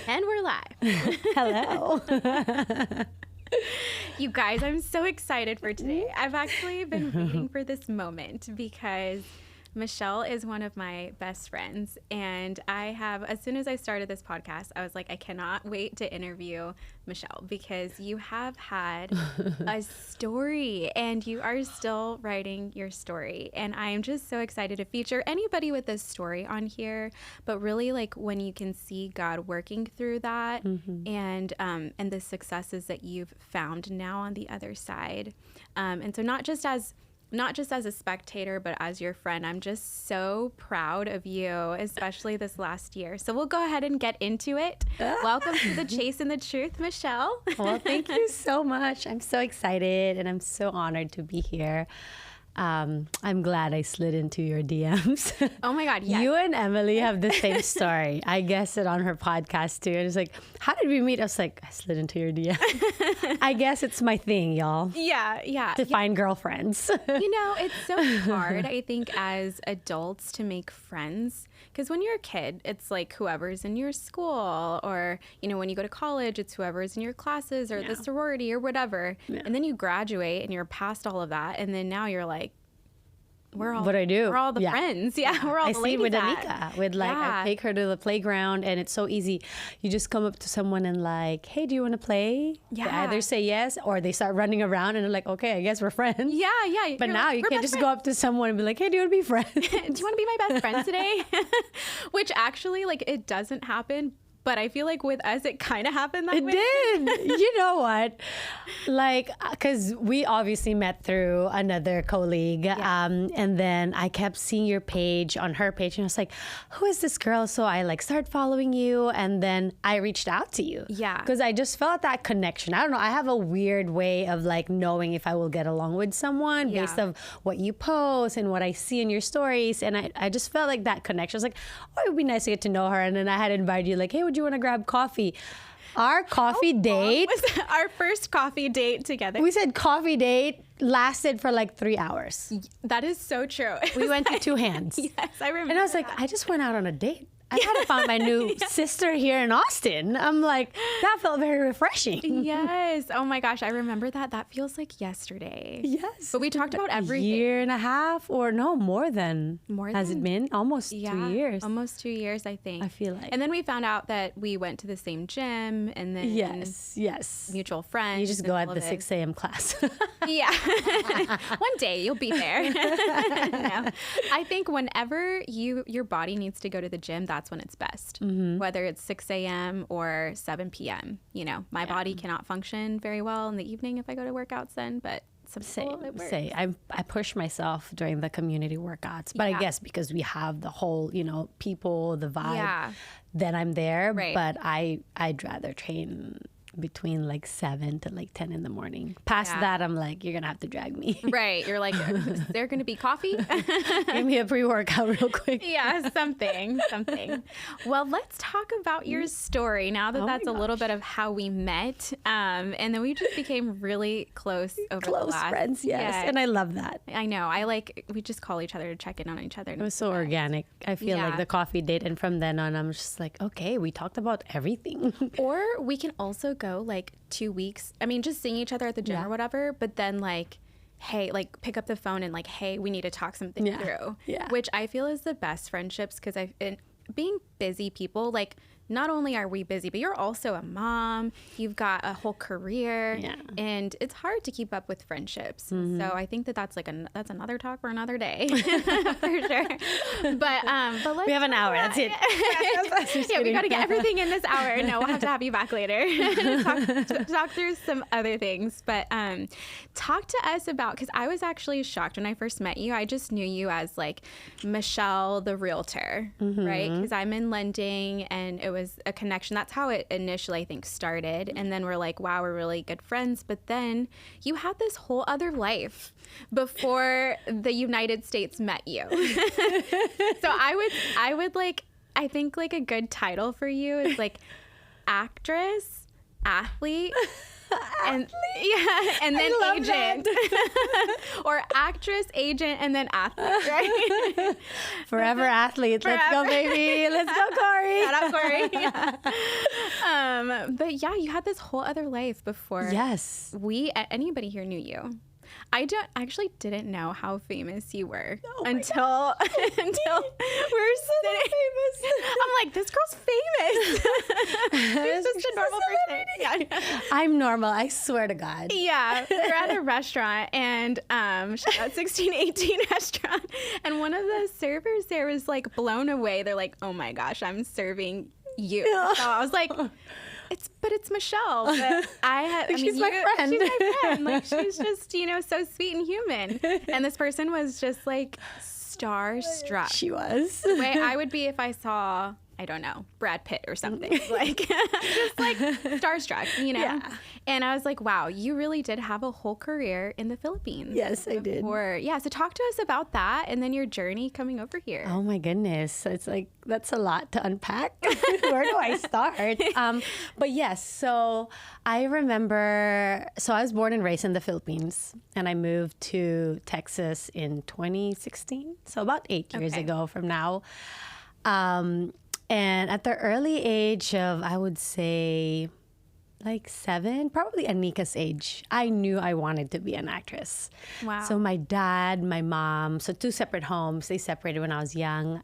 And we're live. Hello. You guys, I'm so excited for today. I've actually been waiting for this moment because Michelle is one of my best friends. And as soon as I started this podcast, I was like, I cannot wait to interview Michelle because you have had a story and you are still writing your story. And I am just so excited to feature anybody with this story on here, but really like when you can see God working through that and the successes that you've found now on the other side. And so not just as a spectator, but as your friend, I'm just so proud of you, especially this last year. So we'll go ahead and get into it. Welcome to the Chase and the Truth, Michelle. Well, thank you so much. I'm so excited and I'm so honored to be here. I'm glad I slid into your DMs. Oh my God, yes. You and Emily have the same story. I guessed it on her podcast too. And it's like, how did we meet? I was like, I slid into your DM. I guess it's my thing, y'all. Yeah. To find girlfriends. You know, it's so hard, I think, as adults to make friends. Because when you're a kid, it's like whoever's in your school, or, you know, when you go to college, it's whoever's in your classes or the sorority or whatever. Yeah. And then you graduate and you're past all of that. And then now you're like, we're all the friends. Yeah, we're all the ladies. I see with Anika. I take her to the playground and it's so easy. You just come up to someone and like, hey, do you want to play? Yeah. They either say yes or they start running around and they're like, okay, I guess we're friends. Yeah. But now you can't just go up to someone and be like, hey, do you want to be friends? Do you want to be my best friend today? Which actually, like, it doesn't happen. But I feel like with us, it kind of happened that way. It did. You know what? Like, because we obviously met through another colleague. Yeah. And then I kept seeing your page on her page. And I was like, who is this girl? So I like started following you. And then I reached out to you. Yeah. Because I just felt that connection. I don't know. I have a weird way of like knowing if I will get along with someone based on what you post and what I see in your stories. And I just felt like that connection. I was like, oh, it would be nice to get to know her. And then I had invited you like, hey, would you want to grab coffee? Our coffee date was our first coffee date together. We said coffee date lasted for like 3 hours. That is so true. We went to two hands. Yes, I remember. And I was like, I just went out on a date. I kind of found my new sister here in Austin. I'm like, that felt very refreshing. Yes. Oh my gosh, I remember that. That feels like yesterday. Yes. But we talked about everything. Year and a half, or no, more than. Has it been? Almost 2 years. Almost 2 years, I think. I feel like. And then we found out that we went to the same gym, and then yes, mutual friends. You just go at the 6 a.m. class. Yeah. One day you'll be there. No. I think whenever your body needs to go to the gym, that's when it's best. Whether it's 6 a.m. or 7 p.m. You know, my body cannot function very well in the evening if I go to workouts then, but I push myself during the community workouts, but I guess because we have the whole, you know, people, the vibe, then I'm there. Right. But I'd rather train between like 7 to like 10 in the morning. Past that, I'm like, you're gonna have to drag me. Right. You're like, is there gonna be coffee? Give me a pre-workout real quick. Yeah, something. Well, let's talk about your story now that that's a little bit of how we met. And then we just became really close over the last friends, yes. And I love that. I know. We just call each other to check in on each other. It was so organic. I feel like the coffee date, and from then on, I'm just like, okay, we talked about everything. Or we can also go like 2 weeks. I mean, just seeing each other at the gym or whatever, but then like, hey, like pick up the phone and like, hey, we need to talk something through. Yeah. Which I feel is the best friendships because being busy people, like not only are we busy, but you're also a mom, you've got a whole career, and it's hard to keep up with friendships. So I think that's like that's another talk for another day, for sure. But let's we have an hour. That's it. Yeah, we got to get everything in this hour. No, we'll have to have you back later. talk through some other things. But talk to us about, because I was actually shocked when I first met you. I just knew you as like Michelle, the realtor, right? Because I'm in lending, and it was a connection. That's how it initially, I think, started. And then we're like, wow, we're really good friends. But then you had this whole other life before the United States met you. So I would like, I think like a good title for you is like actress, athlete, and yeah, and then agent, or actress, agent, and then athlete, right? Forever athlete. Let's go, baby. Let's go, Corey. Shout out, Corey. Yeah. But yeah, you had this whole other life before. Yes. Anybody here knew you. I actually didn't know how famous you were until we were sitting. I'm like, this girl's famous. She's just a normal person. Yeah. I'm normal. I swear to God. Yeah, we're at a restaurant, and shout out 1618 restaurant, and one of the servers there was like blown away. They're like, "Oh my gosh, I'm serving you." So I was like, it's Michelle. But she's my friend. She's my friend. Like, she's just, so sweet and human. And this person was just like starstruck. She was. The way I would be if I saw, I don't know, Brad Pitt or something. Like, just like starstruck, Yeah. And I was like, wow, you really did have a whole career in the Philippines. Yes, I did. Yeah, so talk to us about that and then your journey coming over here. Oh my goodness. It's like, that's a lot to unpack. Where do I start? But yes, so I remember, I was born and raised in the Philippines, and I moved to Texas in 2016. So about 8 years ago from now. And at the early age of, I would say, like 7, probably Anika's age, I knew I wanted to be an actress. Wow. So my dad, my mom, so 2 separate homes. They separated when I was young.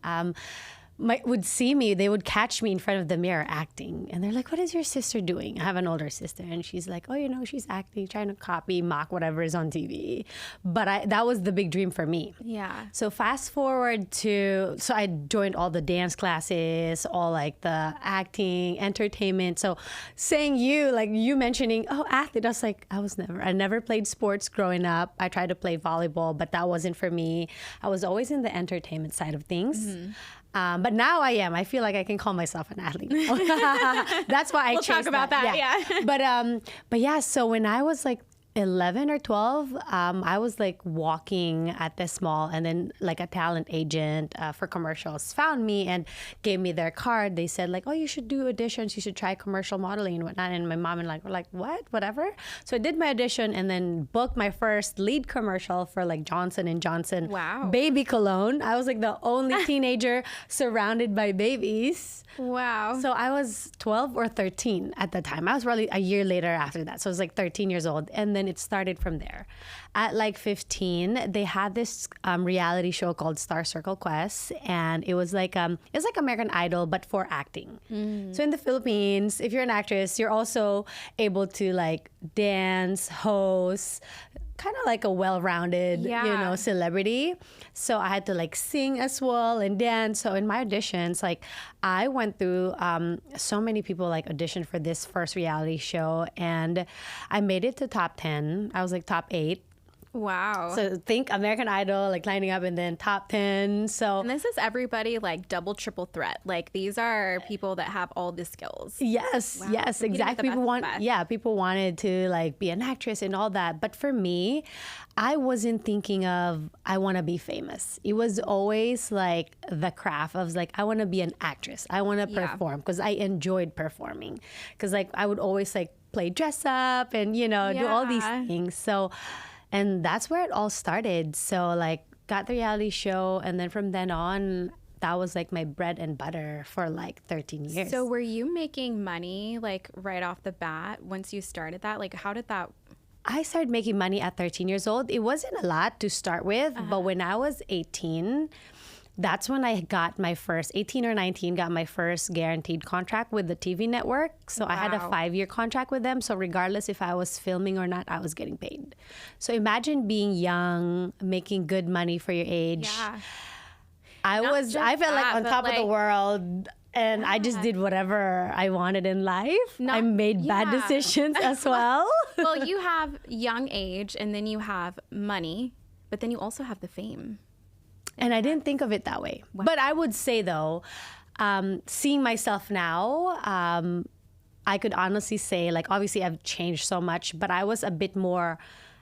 Would see me, they would catch me in front of the mirror acting. And they're like, what is your sister doing? I have an older sister. And she's like, oh, she's acting, trying to copy, mock whatever is on TV. But that was the big dream for me. Yeah. So fast forward so I joined all the dance classes, all like the acting, entertainment. So saying you mentioning, athlete, I was like, I never played sports growing up. I tried to play volleyball, but that wasn't for me. I was always in the entertainment side of things. Mm-hmm. But now I am. I feel like I can call myself an athlete. That's why we'll talk about that. Yeah. But yeah. So when I was like 11 or 12, I was like walking at this mall, and then like a talent agent for commercials found me and gave me their card. They said like, oh, you should do auditions. You should try commercial modeling and whatnot. And my mom and were like, what? Whatever. So I did my audition and then booked my first lead commercial for like Johnson & Johnson. Wow. Baby cologne. I was like the only teenager surrounded by babies. Wow. So I was 12 or 13 at the time. I was probably a year later after that. So I was like 13 years old. And then it started from there. At like 15, they had this reality show called Star Circle Quest, and it was like American Idol but for acting. So in the Philippines, if you're an actress, you're also able to like dance, host, kind of like a well-rounded, celebrity. So I had to like sing as well and dance. So in my auditions, like I went through so many people like auditioned for this first reality show, and I made it to top 10. I was like top 8. Wow. So think American Idol, like lining up, and then top 10. So and this is everybody like double, triple threat. Like these are people that have all the skills. Yes, wow. Yes, exactly. People wanted to like be an actress and all that. But for me, I wasn't thinking of I want to be famous. It was always like the craft of like I want to be an actress. I want to perform because I enjoyed performing. Because like I would always like play dress up and do all these things. So. And that's where it all started. So like got the reality show, and then from then on, that was like my bread and butter for like 13 years. So were you making money like right off the bat once you started that? Like how did that? I started making money at 13 years old. It wasn't a lot to start with, but when I was 18, that's when I got my first, 18 or 19, got my first guaranteed contract with the TV network. So I had a 5-year contract with them. So regardless if I was filming or not, I was getting paid. So imagine being young, making good money for your age. Yeah. I felt like on top of the world. And I just did whatever I wanted in life. I made bad decisions as well. Well, you have young age, and then you have money, but then you also have the fame. And I didn't think of it that way. Wow. But I would say, though, seeing myself now, I could honestly say, like, obviously I've changed so much, but I was a bit more,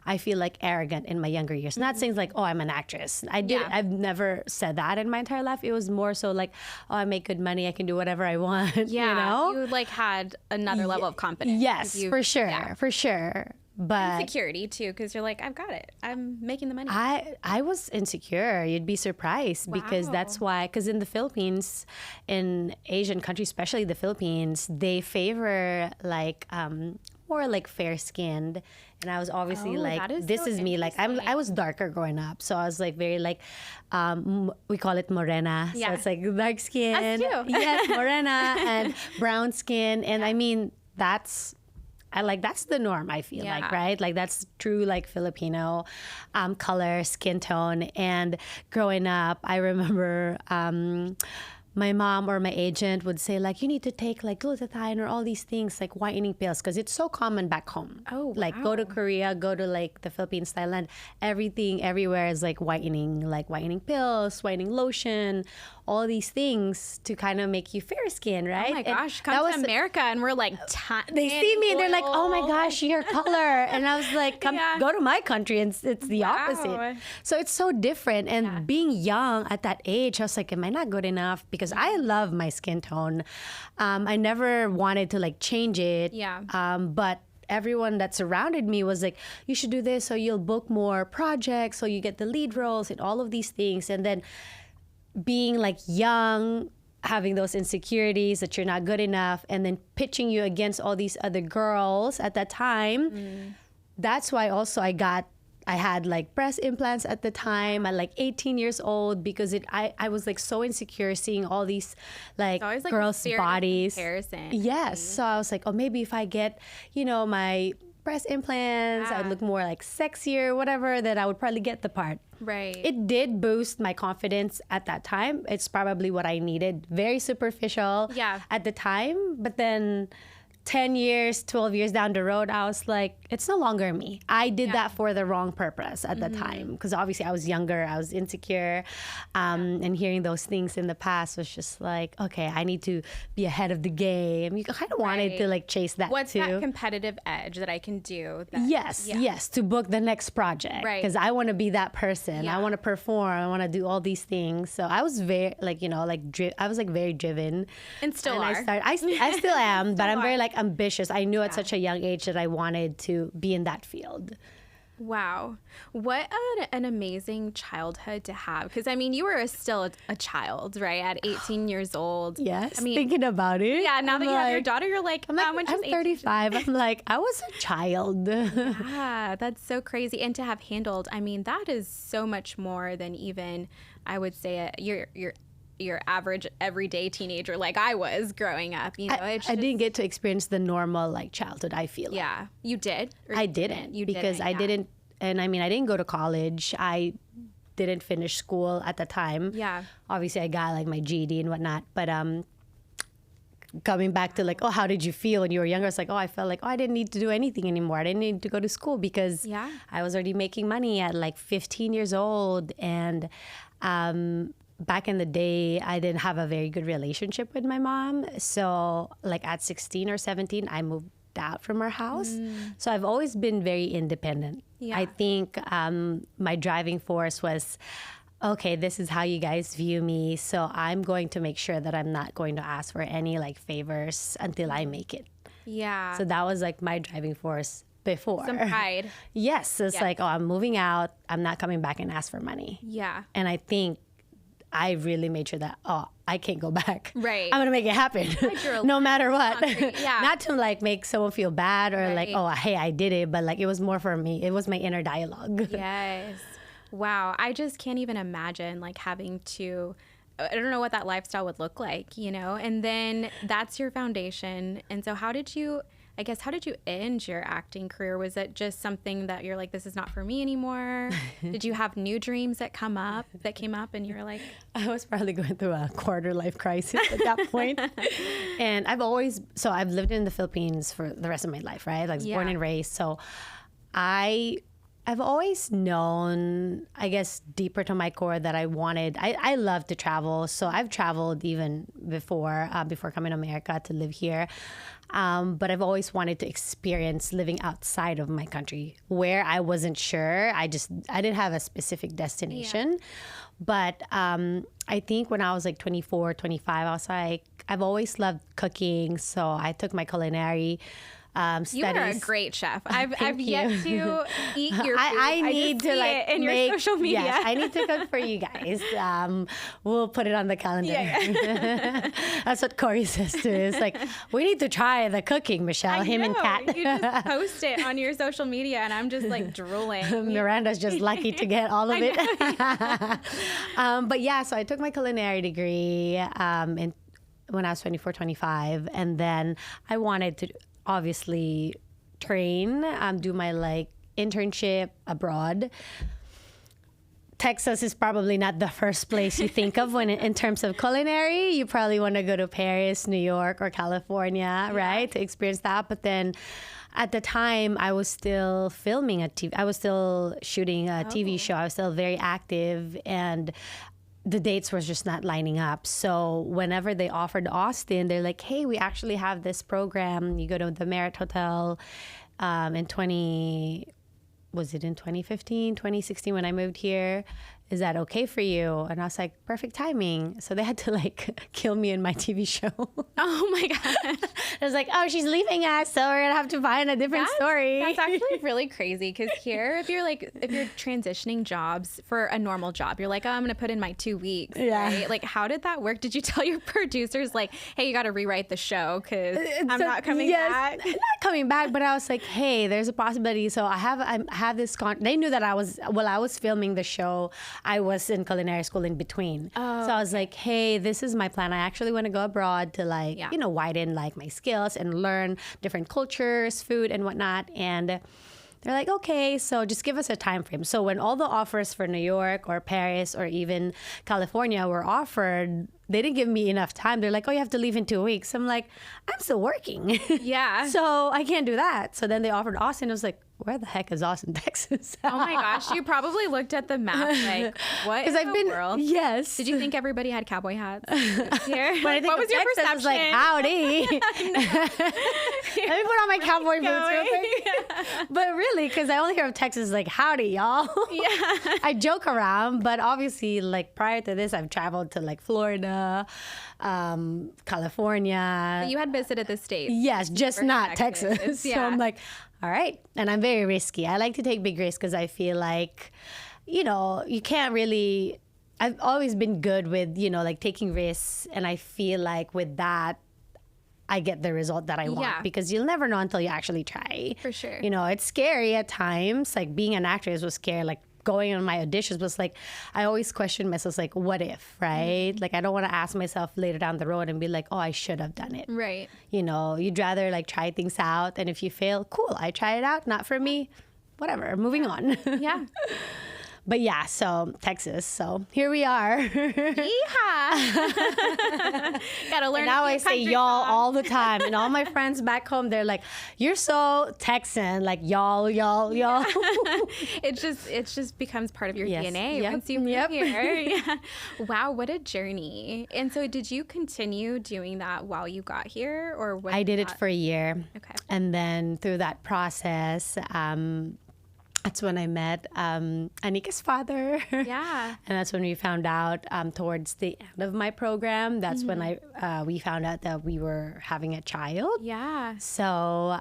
I feel like arrogant in my younger years. Not saying like, oh, I'm an actress. I've never said that in my entire life. It was more so like, oh, I make good money. I can do whatever I want. Yeah. You know? You like had another level of confidence. Yes, for sure. Yeah. For sure. But security too, because you're like, I've got it. I'm making the money. I was insecure. You'd be surprised because that's why. Because in the Philippines, in Asian countries, especially the Philippines, they favor like more like fair skinned. And I was obviously like, this so is me. Like I was darker growing up, so I was like very like, we call it morena. Yeah. So it's like dark skin. Us too. Yes, morena and brown skin. And I mean that's the norm, I feel like, right? Like that's true like Filipino color, skin tone. And growing up, I remember my mom or my agent would say like, you need to take like glutathione or all these things like whitening pills because it's so common back home. Oh, wow. Like go to Korea, go to like the Philippines, Thailand, everything everywhere is like whitening pills, whitening lotion, all these things to kind of make you fair skin, right? Oh my gosh, come to America and we're like, they see me and they're like, oh my gosh, your color. And I was like, go to my country and it's the opposite. So it's so different. And being young at that age, I was like, am I not good enough? Because I love my skin tone. I never wanted to like change it. Yeah. But everyone that surrounded me was like, you should do this so you'll book more projects, so you get the lead roles and all of these things. And then being like young, having those insecurities that you're not good enough, and then pitching you against all these other girls at that time. That's why also I had like breast implants at the time at like 18 years old because I was like so insecure seeing all these like girls' bodies. Comparison. Yes. So I was like, oh, maybe if I get, my breast implants, I'd look more like sexier, whatever, then I would probably get the part. Right. It did boost my confidence at that time. It's probably what I needed. Very superficial at the time. But then 10 years, 12 years down the road, I was like, it's no longer me. I did that for the wrong purpose at the time. Because obviously I was younger, I was insecure. And hearing those things in the past was just like, okay, I need to be ahead of the game. You kind of wanted to like chase that What's too. that competitive edge that I can do? Yes, to book the next project. Right. Because I want to be that person. I want to perform. I want to do all these things. So I was very like, I was like very driven. And still are. I still am, but I'm very like ambitious. I knew at such a young age that I wanted to be in that field. Wow. What an amazing childhood to have. Because, I mean, you were still a child, right? At 18 years old. Yes. I mean, thinking about it. Yeah. Now that you have your daughter, you're like, I'm 35. I'm like, I was a child. Yeah, that's so crazy. And to have handled, I mean, that is so much more than even, I would say, your average everyday teenager like I was growing up. I didn't get to experience the normal like childhood, I feel. Yeah. You did? I didn't. Because I didn't, and I mean, I didn't go to college. I didn't finish school at the time. Yeah. Obviously, I got like my GED and whatnot. But coming back to like, oh, how did you feel when you were younger? It's like, oh, I felt like, oh, I didn't need to do anything anymore. I didn't need to go to school because I was already making money at like 15 years old. And back in the day, I didn't have a very good relationship with my mom. So like at 16 or 17, I moved out from our house. So I've always been very independent. I think my driving force was, okay, this is how you guys view me. So I'm going to make sure that I'm not going to ask for any like favors until I make it. Yeah. So that was like my driving force before. Some pride. Yes. It's like, oh, I'm moving out. I'm not coming back and ask for money. Yeah. And I think I really made sure that, oh, I can't go back. Right. I'm going to make it happen no matter what. Yeah. Not to like make someone feel bad or like, oh, hey, I did it. But like, it was more for me. It was my inner dialogue. Yes. Wow. I just can't even imagine like having to, I don't know what that lifestyle would look like, and then that's your foundation. And so how did you end your acting career? Was it just something that you're like, this is not for me anymore? Did you have new dreams that came up and you're like? I was probably going through a quarter life crisis at that point. And I've lived in the Philippines for the rest of my life, right? Like born and raised. So I I've always known, I guess, deeper to my core that I love to travel. So I've traveled even before coming to America to live here. But I've always wanted to experience living outside of my country where I wasn't sure. I didn't have a specific destination. Yeah. But I think when I was like 24, 25, I was like, I've always loved cooking. So I took my culinary studies. You are a great chef. I've yet to eat your food. I need to like in your social media. Yes, I need to cook for you guys. We'll put it on the calendar. Yeah. That's what Corey says too. It's like, we need to try the cooking, Michelle. Him and Kat. You just post it on your social media, and I'm just like drooling. Miranda's just lucky to get all of it. But yeah, so I took my culinary degree when I was 24, 25, and then I wanted to obviously train, do my like internship abroad. Texas is probably not the first place you think of when in terms of culinary. You probably want to go to Paris, New York, or California, right, to experience that. But then at the time, I was still filming I was still shooting a TV show. I was still very active, and the dates were just not lining up. So whenever they offered Austin, they're like, hey, we actually have this program. You go to the Marriott Hotel in 2015, 2016 when I moved here. Is that okay for you? And I was like, perfect timing. So they had to like kill me in my TV show. Oh my God. I was like, oh, she's leaving us, so we're gonna have to find a different story. That's actually really crazy, because here, if you're transitioning jobs for a normal job, you're like, oh, I'm gonna put in my 2 weeks. Yeah. Right? Like, how did that work? Did you tell your producers like, hey, you got to rewrite the show because I'm not coming back? Not coming back, but I was like, hey, there's a possibility. So I have this they knew that I was filming the show. I was in culinary school in between. So I was like, hey, this is my plan. I actually want to go abroad to like, widen like my skills and learn different cultures, food and whatnot. And they're like, okay, so just give us a time frame. So when all the offers for New York or Paris or even California were offered, they didn't give me enough time. They're like, oh, you have to leave in 2 weeks. I'm like, I'm still working. Yeah. So I can't do that. So then they offered Austin. I was like, where the heck is Austin, Texas? Oh my gosh, you probably looked at the map like, what in the world? Yes. Did you think everybody had cowboy hats here? When what was your Texas, perception? I was like, howdy. Let me put on my cowboy boots real quick. Yeah. But really, because I only hear of Texas like, howdy, y'all. Yeah. I joke around, but obviously, like prior to this, I've traveled to like Florida, California. But you had visited the States. Yes, just not Texas. Yeah. So I'm like, all right. And I'm very risky. I like to take big risks because I feel like, you can't really, I've always been good with, like taking risks. And I feel like with that, I get the result that I want, because you'll never know until you actually try. For sure. It's scary at times. Like being an actress was scary. Like going on my auditions was like, I always question myself, like, what if, right? Mm-hmm. Like, I don't want to ask myself later down the road and be like, oh, I should have done it. Right. You'd rather like try things out. And if you fail, cool, I tried it out. Not for me. Whatever. Moving on. Yeah. But yeah, so Texas. So here we are. Yeehaw. Gotta learn. And now I say y'all all the time. And all my friends back home, they're like, you're so Texan, like y'all. It just becomes part of your DNA once you move here. Yeah. Wow, what a journey. And so did you continue doing that while you got here, or what? I did it for a year. Okay. And then through that process, that's when I met Anika's father. Yeah. And that's when we found out towards the end of my program. That's when we found out that we were having a child. Yeah. So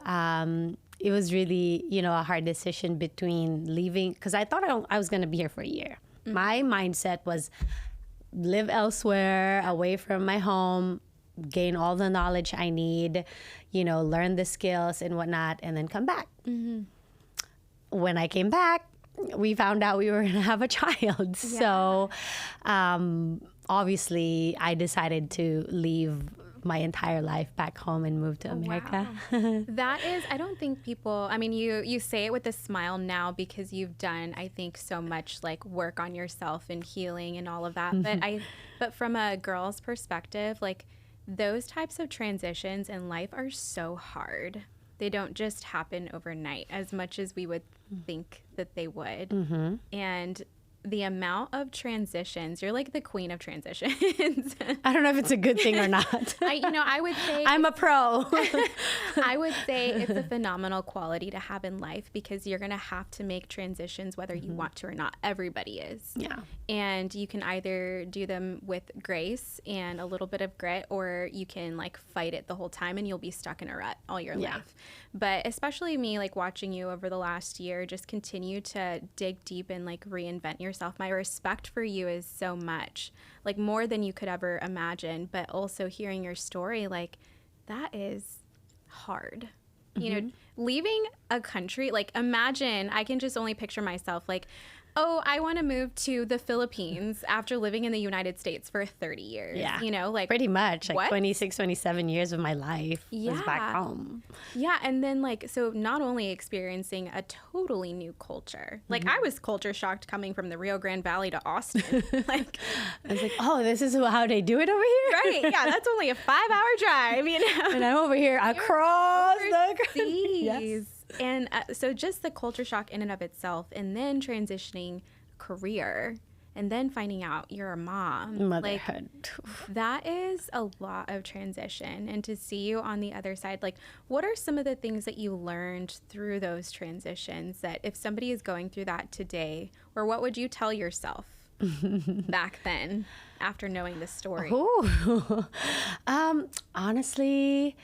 it was really, a hard decision between leaving, because I thought I was going to be here for a year. Mm-hmm. My mindset was live elsewhere, away from my home, gain all the knowledge I need, learn the skills and whatnot, and then come back. Mm-hmm. When I came back, we found out we were going to have a child. Yeah. So obviously, I decided to leave my entire life back home and move to America. Wow. That is, I don't think people, I mean, you say it with a smile now because you've done, I think, so much like work on yourself and healing and all of that. Mm-hmm. But from a girl's perspective, like those types of transitions in life are so hard. they don't just happen overnight as much as we would think that they would. And the amount of transitions, you're like the queen of transitions. I don't know if it's a good thing or not. I would say I'm a pro. I would say it's a phenomenal quality to have in life, because you're going to have to make transitions whether you want to or not. Everybody is. Yeah. And you can either do them with grace and a little bit of grit, or you can like fight it the whole time and you'll be stuck in a rut all your life. But especially me, like watching you over the last year, just continue to dig deep and like reinvent yourself. My respect for you is so much, like more than you could ever imagine. But also hearing your story, like that is hard. Leaving a country, like imagine, I can just only picture myself like, oh, I want to move to the Philippines after living in the United States for 30 years. Yeah. Like pretty much like what? 26, 27 years of my life was back home. Yeah. And then like, so not only experiencing a totally new culture, like I was culture shocked coming from the Rio Grande Valley to Austin. Like, I was like, oh, this is how they do it over here? Right. Yeah. That's only a 5-hour drive, And I'm over here across the seas. Yes. And so just the culture shock in and of itself, and then transitioning career, and then finding out you're a mom. Motherhood. Like, that is a lot of transition. And to see you on the other side, like, what are some of the things that you learned through those transitions that if somebody is going through that today, or what would you tell yourself back then after knowing this story? Honestly,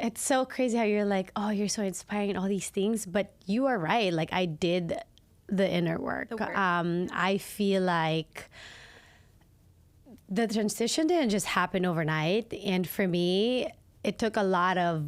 it's so crazy how you're like, oh, you're so inspiring and all these things, but you are right. Like I did the inner work. I feel like the transition didn't just happen overnight. And for me, it took a lot of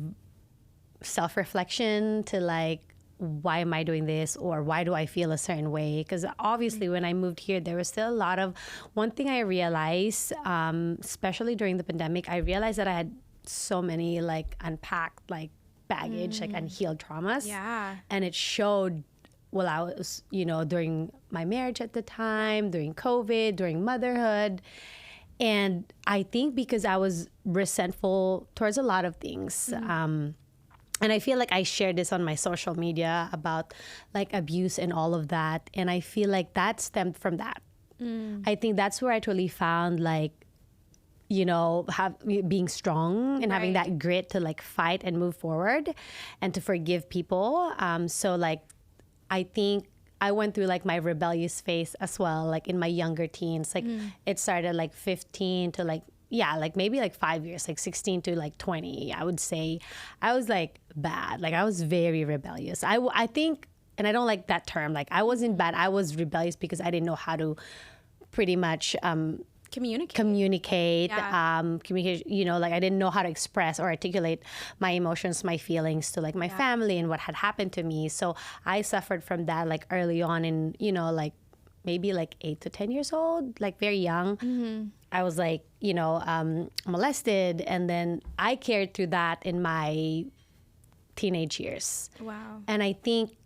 self-reflection to like, why am I doing this? Or why do I feel a certain way? Because obviously when I moved here, there was still a lot of, one thing I realized, especially during the pandemic, I realized that I had so many like unpacked like baggage, like unhealed traumas. Yeah. And it showed while I was, during my marriage at the time, during COVID, during motherhood. And I think because I was resentful towards a lot of things, and I feel like I shared this on my social media about like abuse and all of that. And I feel like that stemmed from that. I think that's where I truly found like, being strong and having that grit to like fight and move forward and to forgive people. So like, I think I went through like my rebellious phase as well, like in my younger teens. Like it started like 15 to like, like maybe like 5 years, like 16 to like 20, I would say. I was like bad. Like I was very rebellious. I think, and I don't like that term, like I wasn't bad. I was rebellious because I didn't know how to pretty much communicate, communication, like I didn't know how to express or articulate my emotions, my feelings to like my family and what had happened to me. So I suffered from that like early on in, like maybe like 8 to 10 years old, like very young. I was like, molested, and then I carried through that in my teenage years. Wow. And I think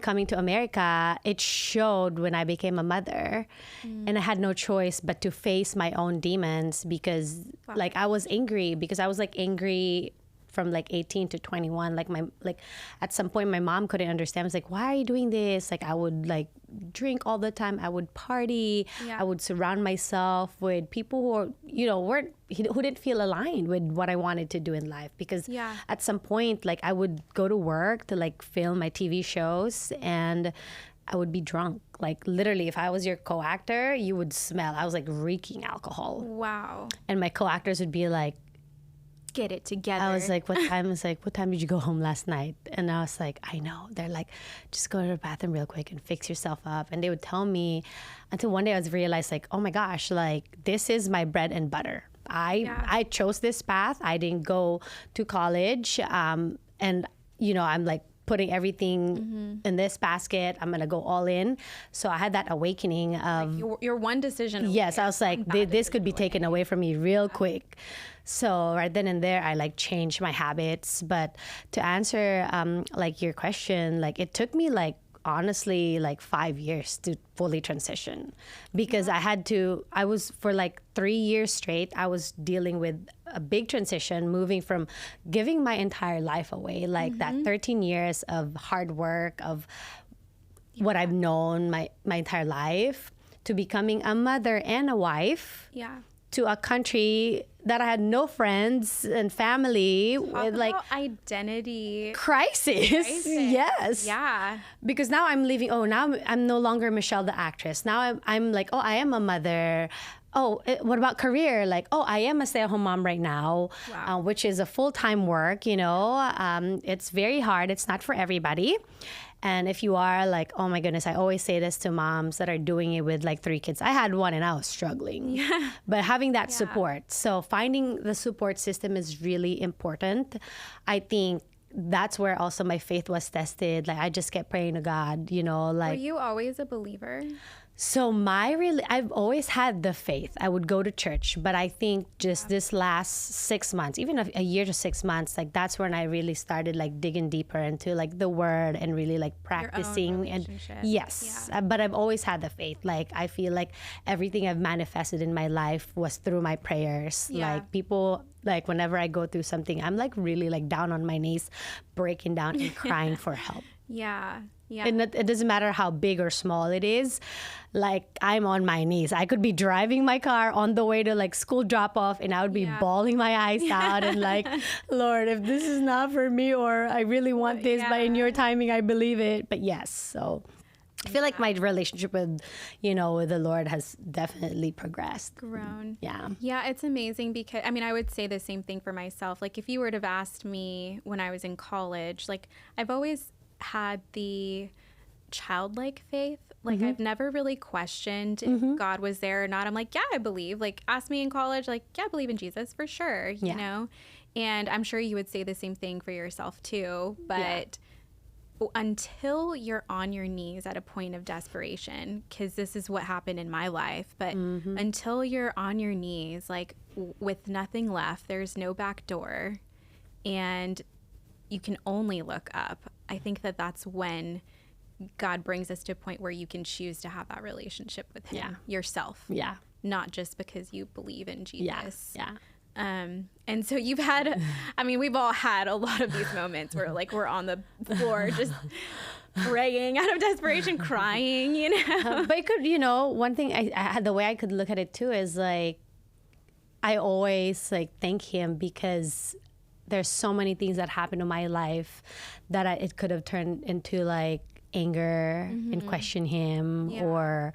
coming to America, it showed when I became a mother, and I had no choice but to face my own demons because like I was angry because I was like angry from like 18 to 21. Like at some point my mom couldn't understand. I was like, why are you doing this? Like I would like drink all the time. I would party. I would surround myself with people who are, who didn't feel aligned with what I wanted to do in life. Because at some point, like I would go to work to like film my TV shows and I would be drunk. Like literally, if I was your co-actor, you would smell. I was like reeking alcohol. Wow. And my co-actors would be like, get it together. I was like, what time? I was like, what time did you go home last night? And I was like, I know. They're like, just go to the bathroom real quick and fix yourself up. And they would tell me until one day I was realized like, oh my gosh, like this is my bread and butter. I chose this path. I didn't go to college. And I'm like putting everything in this basket. I'm going to go all in. So I had that awakening of like your one decision. Yes. I was like, this could be taken away from me real quick. So right then and there, I like changed my habits. But to answer like your question, like it took me like honestly like 5 years to fully transition, because I was for like 3 years straight, I was dealing with a big transition, moving from giving my entire life away, like that 13 years of hard work, of what I've known my entire life, to becoming a mother and a wife. Yeah. To a country that I had no friends and family. Talk with like about identity crisis. Yes. Yeah. Because now I'm leaving. Oh, now I'm no longer Michelle the actress. Now I'm like, oh, I am a mother. Oh, what about career? Like, oh, I am a stay-at-home mom right now, which is a full-time work. It's very hard. It's not for everybody. And if you are like, oh my goodness, I always say this to moms that are doing it with like 3 kids. I had one and I was struggling. Yeah. But having that support. So finding the support system is really important. I think that's where also my faith was tested. Like I just kept praying to God, like. Were you always a believer? So I've always had the faith. I would go to church, but I think just this last 6 months, even a year to 6 months, like that's when I really started like digging deeper into like the word and really like practicing. And yes, but I've always had the faith. Like I feel like everything I've manifested in my life was through my prayers. Like people, like whenever I go through something, I'm like really like down on my knees, breaking down and crying for help. Yeah. Yeah. And it doesn't matter how big or small it is. Like I'm on my knees. I could be driving my car on the way to like school drop off and I would be bawling my eyes out and like, Lord, if this is not for me, or I really want this, but in your timing, I believe it. But yes, so I feel like my relationship with the Lord has definitely progressed. Grown. Yeah. Yeah, it's amazing because, I would say the same thing for myself. Like if you would have asked me when I was in college, like I've always had the childlike faith. Like I've never really questioned if God was there or not. I'm like, yeah, I believe. Like ask me in college, like, yeah, I believe in Jesus for sure, you know? And I'm sure you would say the same thing for yourself too. But until you're on your knees at a point of desperation, because this is what happened in my life, but until you're on your knees, like with nothing left, there's no back door, and you can only look up. I think that that's when God brings us to a point where you can choose to have that relationship with him yourself. Yeah. Not just because you believe in Jesus. Yeah. And so you've had, we've all had a lot of these moments where like we're on the floor just praying out of desperation, crying, But it could, one thing I had, the way I could look at it too is like, I always like thank him, because there's so many things that happened in my life that it could have turned into like anger and question him, or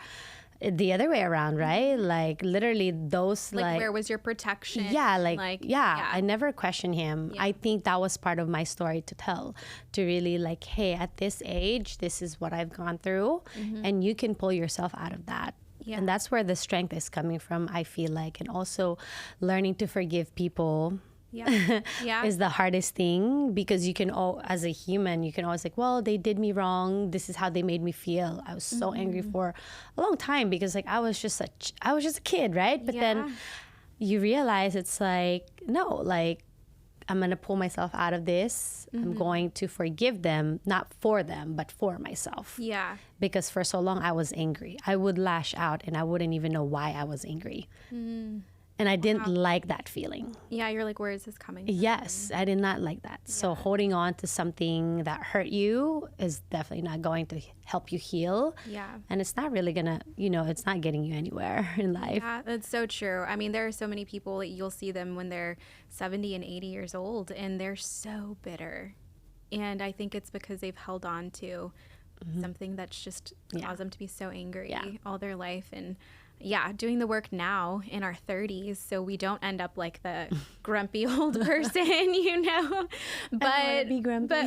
the other way around, right? Like literally those like where was your protection? Yeah, I never questioned him. I think that was part of my story to tell, to really like, hey, at this age, this is what I've gone through, and you can pull yourself out of that. Yeah. And that's where the strength is coming from, I feel like. And also learning to forgive people is the hardest thing, because you can as a human, you can always like, well, they did me wrong. This is how they made me feel. I was so angry for a long time because like I was just a kid, right? But then you realize it's like, no, like I'm going to pull myself out of this. I'm going to forgive them, not for them, but for myself. Yeah. Because for so long I was angry. I would lash out and I wouldn't even know why I was angry. And I didn't like that feeling. Yeah, you're like, where is this coming from? Yes, I did not like that. Yeah. So holding on to something that hurt you is definitely not going to help you heal. Yeah. And it's not really going to, it's not getting you anywhere in life. Yeah, that's so true. There are so many people that you'll see them when they're 70 and 80 years old, and they're so bitter. And I think it's because they've held on to something that's just caused them to be so angry all their life. And doing the work now in our 30s so we don't end up like the grumpy old person, but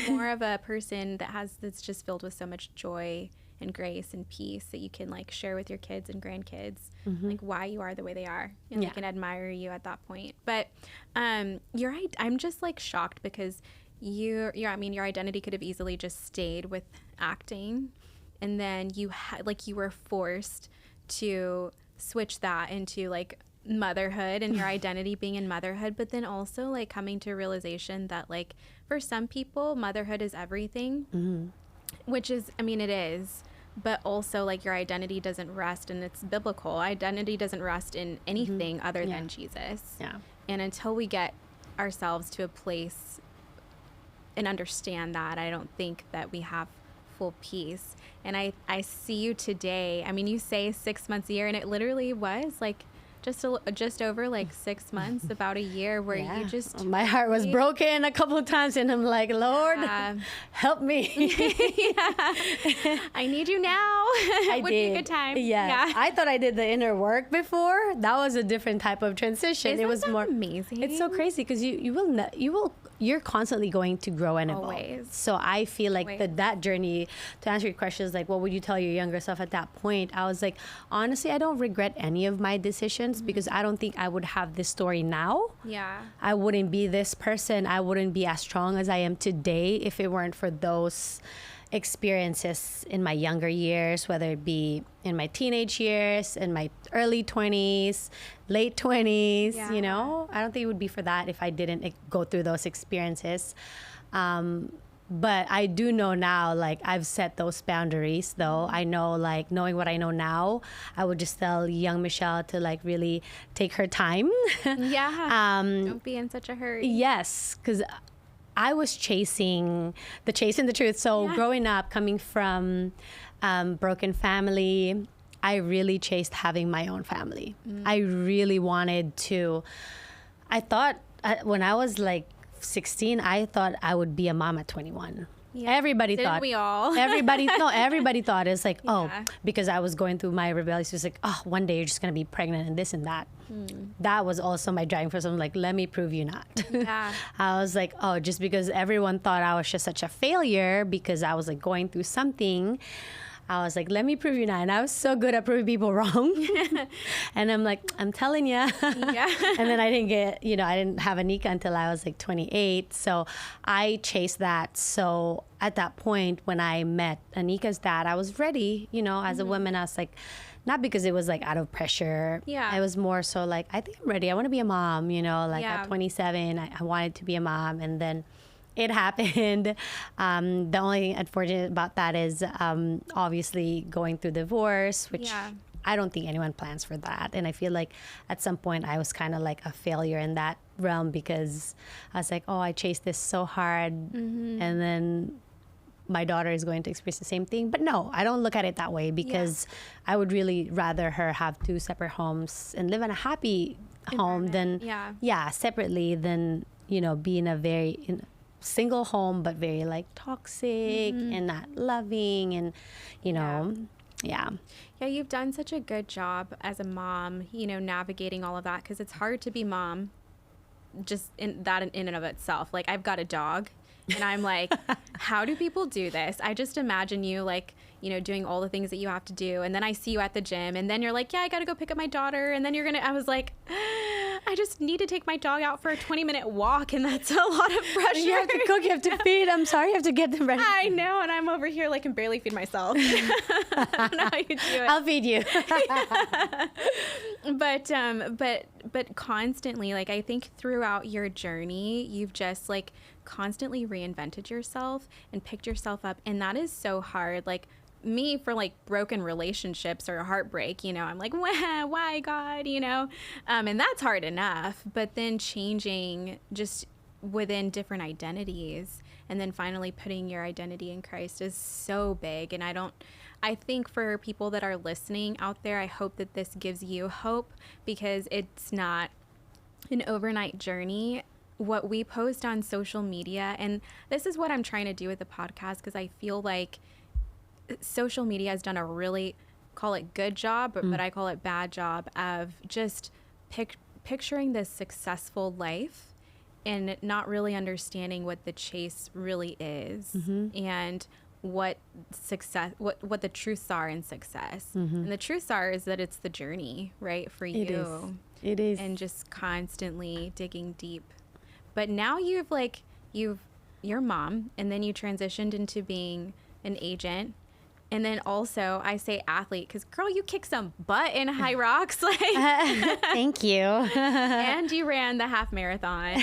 more of a person that's just filled with so much joy and grace and peace that you can like share with your kids and grandkids, like why you are the way they are, and they can admire you at that point. But you're right. I'm just like shocked because your identity could have easily just stayed with acting, and then you were forced to switch that into like motherhood and your identity being in motherhood, but then also like coming to a realization that like for some people motherhood is everything. Which is, I mean, it is, but also like your identity doesn't rest, and it's biblical. Identity doesn't rest in anything other than Jesus. Yeah. And until we get ourselves to a place and understand that, I don't think that we have full peace. And I see you today. I mean, you say 6 months a year, and it literally was like just over like 6 months, about a year, where you just my heart was broken a couple of times, and I'm like, Lord, help me. I need you now. Would be a good time. Yeah. I thought I did the inner work before. That was a different type of transition. Isn't it was that more amazing. It's so crazy because you're constantly going to grow and evolve. Always. So I feel like that journey, to answer your question, is like, what would you tell your younger self at that point? I was like, honestly, I don't regret any of my decisions because I don't think I would have this story now. Yeah. I wouldn't be this person. I wouldn't be as strong as I am today if it weren't for those experiences in my younger years, whether it be in my teenage years, in my early 20s, late 20s, you know? I don't think it would be for that if I didn't go through those experiences. But I do know now, like, I've set those boundaries, though. I know, like, knowing what I know now, I would just tell young Michelle to, like, really take her time. Don't be in such a hurry. Yes, because I was chasing the truth. So growing up, coming from broken family, I really chased having my own family. I really wanted to. I thought when I was like 16, I thought I would be a mom at 21. Yeah. Everybody Didn't thought. we all? Everybody thought it's like, oh, because I was going through my rebellious, it was like, oh, one day you're just gonna be pregnant and this and that. That was also my driving force. I'm like, let me prove you not. Yeah. I was like, oh, just because everyone thought I was just such a failure because I was like going through something, I was like, let me prove you not. And I was so good at proving people wrong. And I'm like, I'm telling you. Yeah. And then I didn't have Anika until I was like 28. So I chased that. So at that point, when I met Anika's dad, I was ready, as a woman. I was like, not because it was like out of pressure. Yeah. I was more so like, I think I'm ready. I want to be a mom, at 27, I wanted to be a mom. And then it happened. The only unfortunate about that is obviously going through divorce, which I don't think anyone plans for that. And I feel like at some point I was kind of like a failure in that realm because I was like, oh, I chased this so hard. And then my daughter is going to experience the same thing. But no, I don't look at it that way because I would really rather her have 2 separate homes and live in a happy home than, separately than, be in a very single home, but very like toxic and not loving and, Yeah, you've done such a good job as a mom, navigating all of that because it's hard to be mom just in and of itself. Like, I've got a dog. And I'm like, how do people do this? I just imagine you like, doing all the things that you have to do. And then I see you at the gym and then you're like, yeah, I got to go pick up my daughter. And then I was like, I just need to take my dog out for a 20-minute walk. And that's a lot of pressure. You have to cook, you have to feed. I'm sorry, you have to get them ready. I know. And I'm over here like can barely feed myself. I don't know how you do it. I'll feed you. But constantly, like, I think throughout your journey, you've just like constantly reinvented yourself and picked yourself up, and that is so hard. Like me, for like broken relationships or heartbreak, I'm like, why God, and that's hard enough, but then changing just within different identities and then finally putting your identity in Christ is so big. And I think for people that are listening out there, I hope that this gives you hope because it's not an overnight journey. What we post on social media, and this is what I'm trying to do with the podcast, because I feel like social media has done a really, call it good job, but I call it bad job of just picturing this successful life and not really understanding what the chase really is and what success, what the truths are in success. And the truths are is that it's the journey, right, for you. It is. And just constantly digging deep. But now you're mom, and then you transitioned into being an agent, And then also I say athlete because, girl, you kick some butt in high rocks. Like, thank you. and you ran the half marathon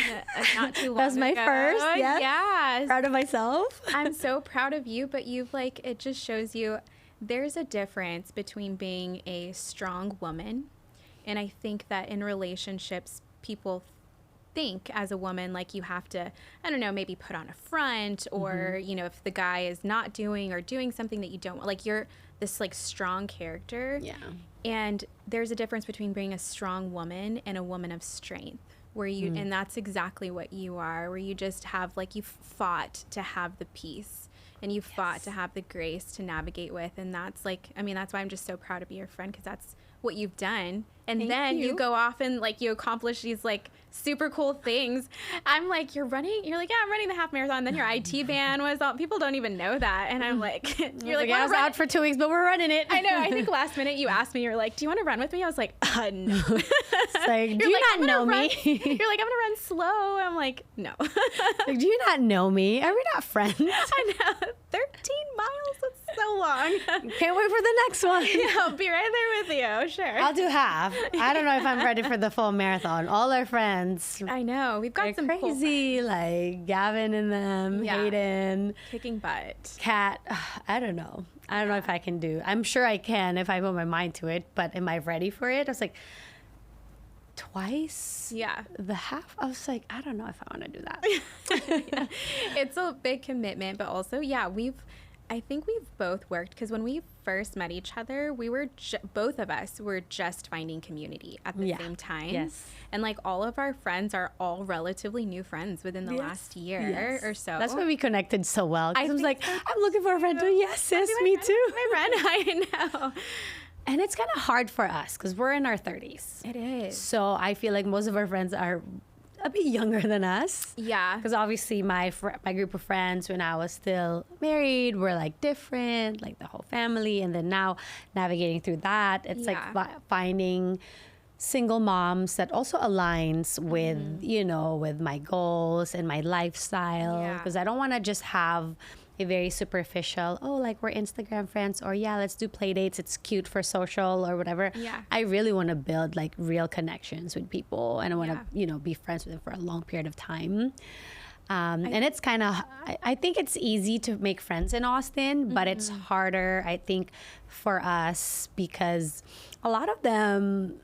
not too long That was my ago. first. Yes. Yeah. Proud of myself. I'm so proud of you, but you've like, it just shows you there's a difference between being a strong woman. And I think that in relationships, people think as a woman like you have to, I don't know, maybe put on a front, or you know, if the guy is not doing or doing something that you don't want, like you're this like strong character. Yeah. And there's a difference between being a strong woman and a woman of strength, where you and that's exactly what you are, where you just have like, you fought to have the peace and you fought to have the grace to navigate with. And that's like, I mean, that's why I'm just so proud to be your friend, because that's what you've done. And Thank then you. you go off and like you accomplish these like super cool things. I'm like, you're like, yeah, I'm running the half marathon. Then your IT ban was all, people don't even know that. And I'm like, you're like, I was out for 2 weeks, but we're running it. I know. I think last minute you asked me, you're like, do you want to run with me? I was like, no. It's like, do you not know me? You're like, I'm going to run slow. I'm like, no. Like, do you not know me? Are we not friends? I know. 13 miles. That's so long. Can't wait for the next one. Yeah, I'll be right there with you. Sure. I'll do half. I don't know if I'm ready for the full marathon. All our friends, I know. We've got they're some cool crazy, like Gavin and them, Yeah. Hayden, kicking butt. Kat. I don't know. I don't know if I can do. I'm sure I can if I put my mind to it, but am I ready for it? I was like, twice Yeah. the half. I was like, I don't know if I want to do that. Yeah. It's a big commitment, but also, yeah, I think we've both worked, because when we first met each other, we were both of us were just finding community at the same time. Yes. And like all of our friends are all relatively new friends within the last year or so. That's why we connected so well. 'Cause I was think like, so, I'm looking for a friend too. Yes, sis, me too. My friend, I know. And it's kind of hard for us because we're in our 30s. It is. So I feel like most of our friends are a bit younger than us. Yeah. Because obviously my group of friends when I was still married were like different, like the whole family. And then now navigating through that, it's like finding single moms that also aligns with, you know, with my goals and my lifestyle. Yeah. Because I don't want to just have a very superficial, oh, like we're Instagram friends, or yeah, let's do play dates. It's cute for social or whatever. Yeah. I really want to build like real connections with people, and I want to, Yeah. you know, be friends with them for a long period of time. And it's kind of, I think it's easy to make friends in Austin, but it's harder, I think, for us because a lot of them,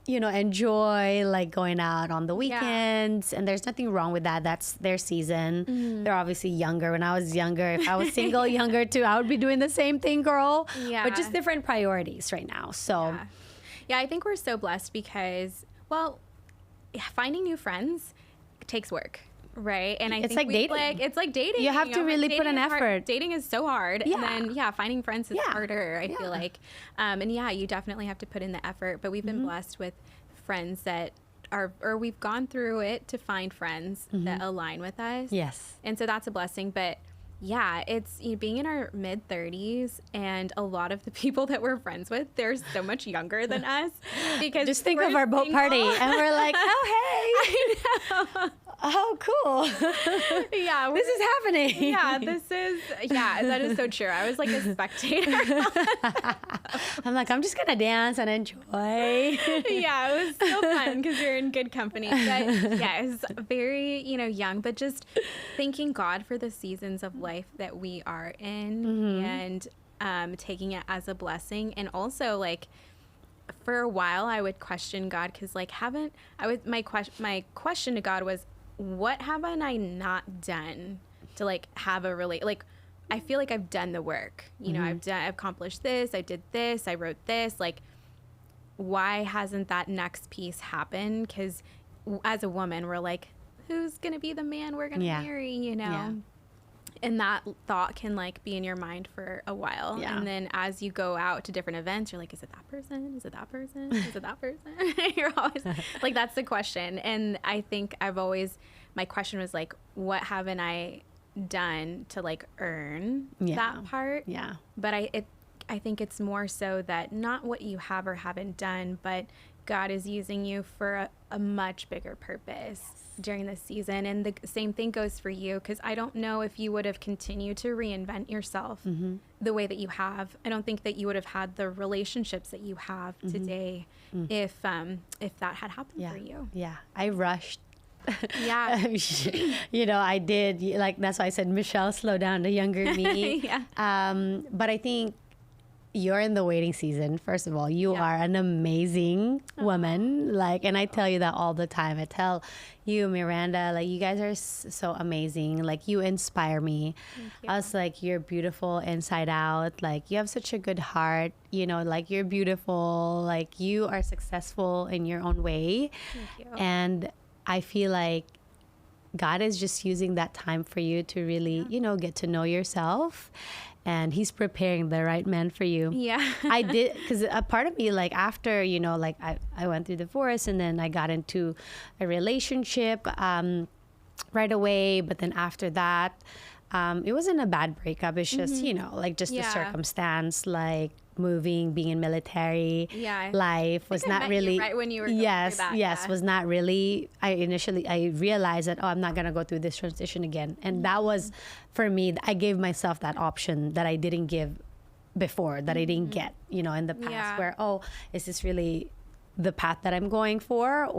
you know, enjoy like going out on the weekends, and there's nothing wrong with that. That's their season. They're obviously younger. When I was younger, if I was single, younger too, I would be doing the same thing, girl. Yeah. But just different priorities right now. So Yeah, I think we're so blessed because, well, finding new friends takes work. Right. And I It's think like dating. it's like dating. You have to really put dating an is hard. effort. Dating is so hard. Yeah. And then, finding friends is harder, I feel Yeah. like. And you definitely have to put in the effort. But we've been blessed with friends that or we've gone through it to find friends that align with us. yes. And so that's a blessing. But yeah, it's being in our mid 30s, and a lot of the people that we're friends with, they're so much younger than us. Because Just think of we're our boat single. party, and we're like, oh, hey. I know. Oh, cool. Yeah, This is happening. that is so true. I was like a spectator. I'm like, I'm just going to dance and enjoy. Yeah, it was so fun because you're in good company. But yeah, it was very, young, but just thanking God for the seasons of life that we are in, and taking it as a blessing. And also, like, for a while I would question God because, like, my question to God was, what haven't I not done to, like, have a like, I feel like I've done the work, I've accomplished this, I did this, I wrote this, like, why hasn't that next piece happened? Because as a woman, we're like, who's gonna be the man we're gonna marry, Yeah. And that thought can, like, be in your mind for a while. Yeah. And then as you go out to different events, you're like, is it that person? Is it that person? Is it that person? You're always like, that's the question. And I think my question was like, what haven't I done to, like, earn that part? Yeah. But I think it's more so that not what you have or haven't done, but God is using you for a much bigger purpose. during this season. And the same thing goes for you, because I don't know if you would have continued to reinvent yourself the way that you have. I don't think that you would have had the relationships that you have today if that had happened for you. Yeah, I rushed. Yeah. I did. Like, that's why I said, Michelle, slow down, the younger me. But I think you're in the waiting season. First of all, you are an amazing woman. Like, and I tell you that all the time. I tell you, Miranda, like, you guys are so amazing. Like, you inspire me. I was like, you're beautiful inside out. Like, you have such a good heart. Like, you're beautiful. Like, you are successful in your own way. Thank you. And I feel like God is just using that time for you to really, get to know yourself. And he's preparing the right man for you. Yeah. I did, because a part of me, like, after, like, I went through divorce, and then I got into a relationship right away. But then after that, it wasn't a bad breakup. It's just, like, just the circumstance, like, moving, being in military life was not really right when you were going through that, was not really. I realized that, I'm not gonna go through this transition again, and that was, for me, I gave myself that option that I didn't give before, that I didn't get in the past, where is this really the path that I'm going for?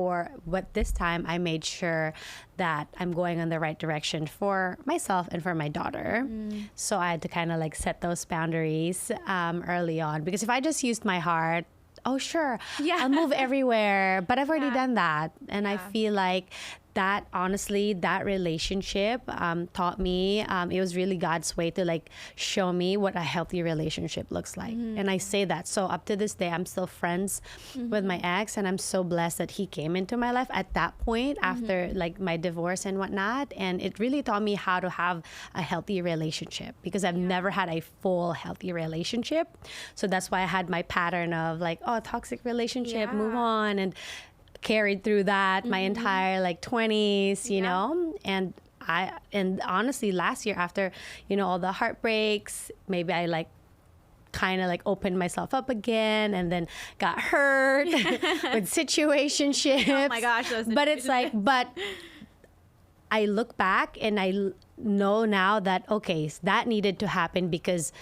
But this time I made sure that I'm going in the right direction for myself and for my daughter. So I had to kind of like set those boundaries early on, because if I just used my heart, sure, I'll move everywhere, but I've already done that. And I feel like that, honestly, that relationship taught me, it was really God's way to like show me what a healthy relationship looks like. And I say that. So up to this day, I'm still friends with my ex, and I'm so blessed that he came into my life at that point after like my divorce and whatnot. And it really taught me how to have a healthy relationship, because I've never had a full healthy relationship. So that's why I had my pattern of like, toxic relationship, move on, and carried through that my entire like 20s, you know. And honestly, last year, after all the heartbreaks, maybe I like kind of like opened myself up again, and then got hurt with situationships. Oh my gosh, but it's like, but I look back and I know now that that needed to happen, because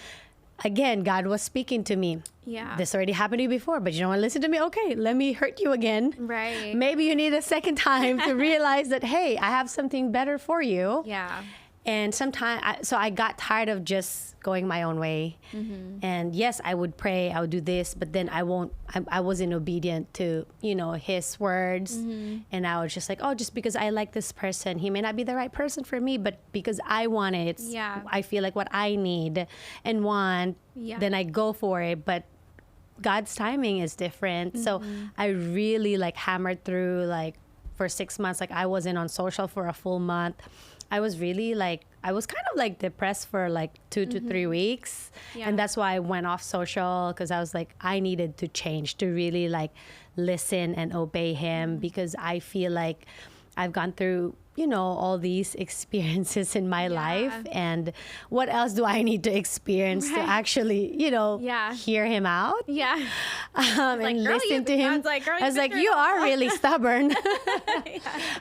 again, God was speaking to me. Yeah. This already happened to you before, but you don't want to listen to me? Okay, let me hurt you again. Right. Maybe you need a second time to realize that, hey, I have something better for you. Yeah. And sometimes, so I got tired of just going my own way. And yes, I would pray, I would do this, but then I wasn't obedient to, his words. And I was just like, just because I like this person, he may not be the right person for me, but because I want it, I feel like what I need and want, then I go for it. But God's timing is different. So I really like hammered through, like, for 6 months, like I wasn't on social for a full month. I was really like, I was kind of like depressed for like 2 to 3 weeks. And that's why I went off social, because I was like, I needed to change, to really like listen and obey him, because I feel like I've gone through, all these experiences in my life. And what else do I need to experience to actually, hear him out? Yeah. And listen to him. I was like, you are really stubborn.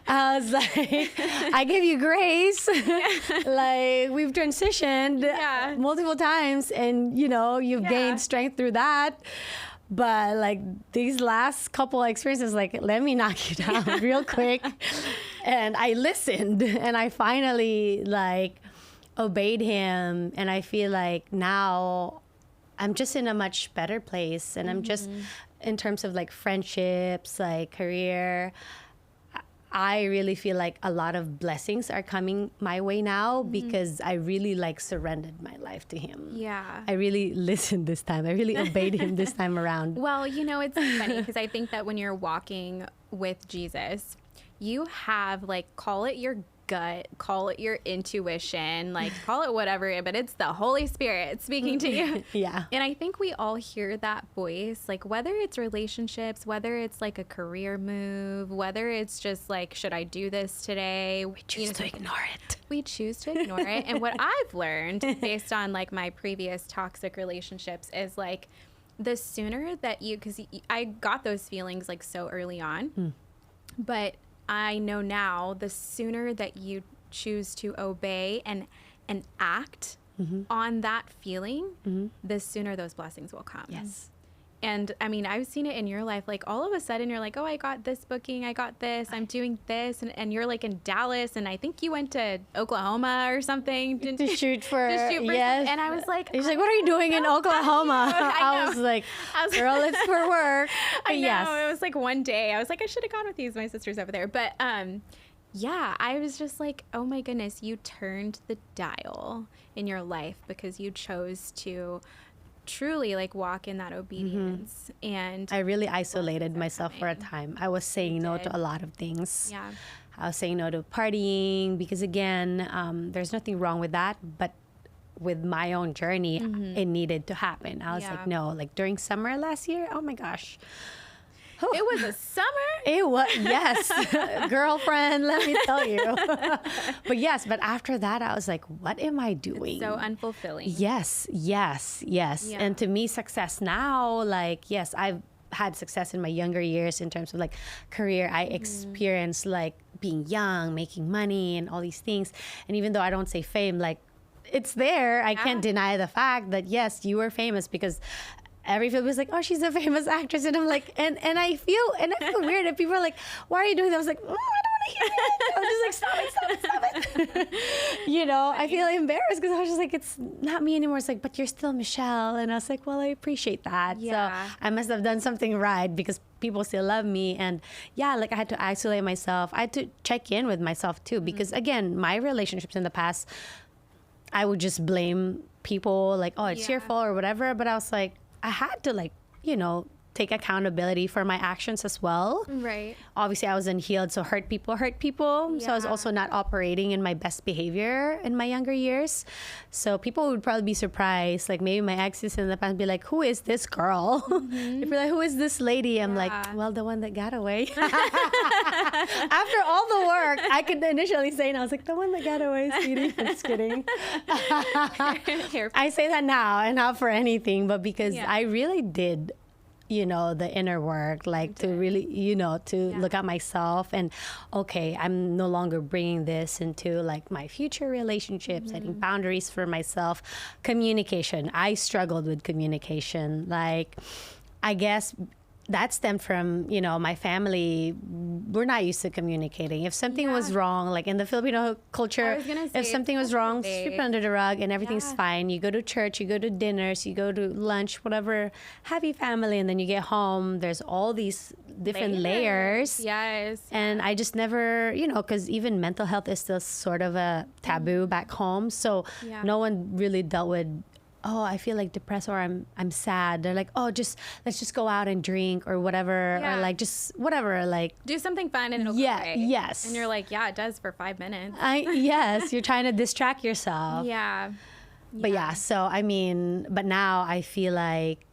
I was like, I give you grace. Like, we've transitioned multiple times, and, you've gained strength through that. But like these last couple of experiences, like, let me knock you down real quick. And I listened, and I finally like obeyed him. And I feel like now I'm just in a much better place. And I'm just, in terms of like friendships, like career, I really feel like a lot of blessings are coming my way now, because I really like surrendered my life to him. Yeah. I really listened this time. I really obeyed him this time around. Well, it's funny, because I think that when you're walking with Jesus, you have, like, call it your gut, call it your intuition, like, call it whatever, but it's the Holy Spirit speaking to you. Yeah. And I think we all hear that voice, like, whether it's relationships, whether it's like a career move, whether it's just like, should I do this today? We choose to ignore it. We choose to ignore it. And what I've learned based on like my previous toxic relationships is like, the sooner that because I got those feelings like so early on, but I know now, the sooner that you choose to obey and act on that feeling, the sooner those blessings will come. Yes. And I mean, I've seen it in your life. Like all of a sudden you're like, oh, I got this booking. I got this. I'm doing this. And you're like in Dallas. And I think you went to Oklahoma or something. To shoot for, yes. And I was like, he's like, what are you doing in Oklahoma? I was like, girl, it's for work. But I know. yes. It was like one day. I was like, I should have gone with these. My sister's over there. But yeah, I was just like, oh my goodness, you turned the dial in your life because you chose to truly like walk in that obedience. And I really isolated myself for a time. I was saying no to a lot of things. Yeah. I was saying no to partying because again, there's nothing wrong with that, but with my own journey, it needed to happen. I was like, no, like during summer last year, oh my gosh. It was a summer? It was, yes. Girlfriend, let me tell you. But after that, I was like, what am I doing? It's so unfulfilling. Yes. Yeah. And to me, success now, like, yes, I've had success in my younger years in terms of like career. I experienced like being young, making money and all these things. And even though I don't say fame, like it's there. I can't deny the fact that yes, you were famous because everybody was like, oh, she's a famous actress. And I'm like, and I feel weird. And people are like, why are you doing that? I was like, I don't want to hear it. I was just like, stop it. You know, I feel embarrassed because I was just like, it's not me anymore. It's like, but you're still Michelle. And I was like, well, I appreciate that. Yeah. So I must have done something right because people still love me. And yeah, like I had to isolate myself. I had to check in with myself too. Because again, my relationships in the past, I would just blame people like, oh, it's your fault or whatever. But I was like, I had to like, you know, take accountability for my actions as well. Right. Obviously, I was unhealed, so hurt people. Yeah. So I was also not operating in my best behavior in my younger years. So people would probably be surprised. Like maybe my exes in the past be like, who is this girl? They'd be like, who is this lady? I'm like, well, the one that got away. After all the work, I could initially say, and I was like, the one that got away, sweetie. I'm just kidding. I say that now and not for anything, but because I really did, you know, the inner work, like to really, you know, to look at myself and, okay, I'm no longer bringing this into like my future relationships, setting boundaries for myself. Communication. I struggled with communication. Like, I guess that stemmed from, you know, my family. We're not used to communicating. If something was wrong, like in the Filipino culture, if something was wrong, sweep it under the rug and everything's fine. You go to church, you go to dinners, you go to lunch, whatever, happy family, and then you get home. There's all these different layers. Yes. And I just never, you know, because even mental health is still sort of a taboo back home. So no one really dealt with, oh, I feel like depressed or I'm sad. They're like, oh, let's just go out and drink or whatever, or like just whatever, like do something fun and it'll go away. Yes. And you're like, yeah, it does for 5 minutes. Yes, you're trying to distract yourself. Yeah. But so I mean, but now I feel like